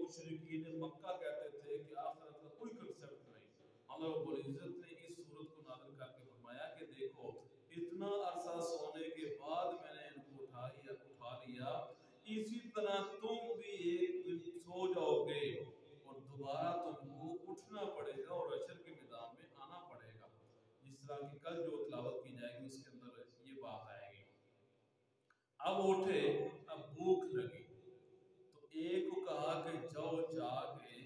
مشرکین مکہ کہتے تھے کہ آخرت کا کوئی کنسپٹ نہیں. اللہ رب العزت نے اس صورت کو نازل کر کے فرمایا کہ دیکھو اتنا عرصہ سونے کے بعد میں نے ان کو اٹھا لیا، اسی طرح تم بھی ایک دن سو جاؤ گے اور دوبارہ تم کو اٹھنا پڑے گا اور حشر کے میدان میں آنا پڑے گا. جس طرح کی کل جو تلاوت کی جائے گی اس کے اندر یہ بات آئے گی. اب اٹھے، اب بھوک لگی تو ایک کو کہا کہ جاؤ جا کے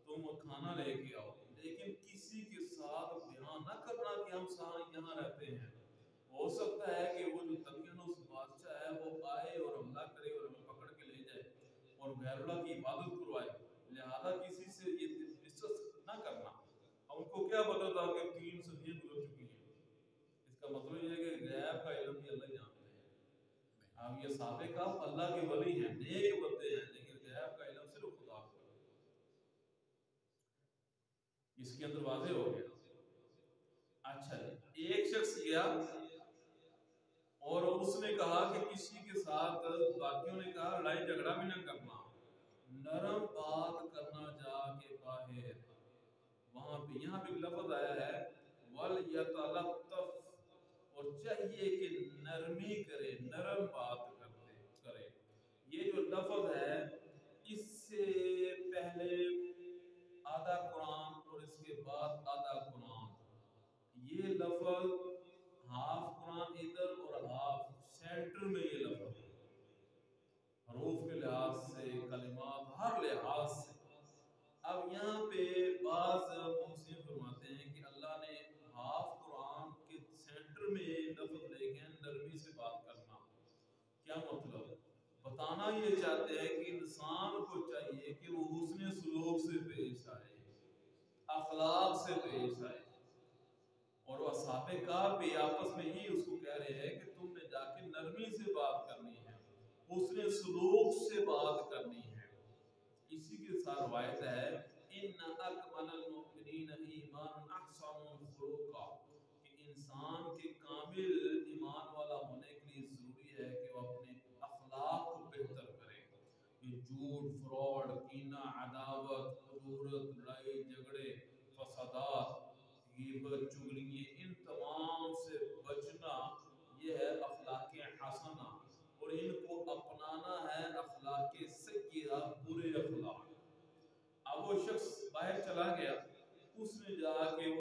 تم کھانا لے کے آؤ، لیکن کسی کے ساتھ بیان نہ کرنا کہ ہم سارے یہاں رہتے ہیں. ہو سکتا ہے کہ وہ جو دقیانوس بادشاہ ہے وہ آئے اور حملہ کرے اور ہمیں پکڑ کے لے جائے اور غیر اللہ کی عبادت کروائے، لہذا کسی سے یہ ڈسکس نہ کرنا. اب ان کو کیا پتا تھا کہ 3 صدیاں گزر چکی ہیں. اس کا مطلب یہ ہے کہ غیب کا علم بھی اللہ جانتے ہیں. اب یہ سابقہ اللہ کے ولی ہیں، نیک بندے ہیں، لیکن غیب کا علم صرف خدا کو. اس کے اندر واضح ہو گیا. اچھا جی، ایک شخص گیا اور اس نے کہا کہ کسی کے ساتھ، باقیوں نے کہا لڑائی جھگڑا بھی نہ کرنا، نرم بات کرنا جا کے باہر. وہاں پہ یہاں پہ لفظ آیا ہے وَلْيَتَلَطَّفْ، اور چاہیے کہ نرمی کرے، نرم بات کرے. یہ جو لفظ ہے اس سے پہلے آدھا قرآن اور اس کے بعد آدھا قرآن، یہ لفظ ہاف قرآن ادھر اور ہاف سینٹر میں یہ لفظ ہے، حروف کے لحاظ سے، کلمات، ہر لحاظ سے. اب یہاں پہ بعض مفسرین فرماتے ہیں کہ اللہ نے ہاف قرآن کے سینٹر میں لفظ لے کے نرمی سے بات کرنا. کیا مطلب؟ بتانا یہ چاہتے ہیں کہ انسان کو چاہیے کہ وہ حسن سلوک سے پیش آئے، اخلاق سے پیش آئے. اور وہ اصحاب کہف بھی آپس میں ہی اس کو کہہ رہے ہیں کہ تم نے جا کے نرمی سے بات کرنی ہے، حسن سلوک سے بات کرنی ہے. اسی کے ساتھ روایت ہے ان اکمل المؤمنین ایمان احسن خلقا، کہ انسان کے کامل ایمان والا ہونے کے لیے ضروری ہے کہ وہ اپنے اخلاق کو بہتر کرے. یہ جھوٹ، فراڈ، کینہ، عداوت، کدورت، لڑائی جھگڑے، فسادات، غیبت، چغلی، ان تمام سے بچنا یہ ہے اخلاق حسنہ. اور ان کو اپنانا ہے اخلاق سیئہ، برے اخلاق. اب وہ شخص باہر چلا گیا، اس نے جا کے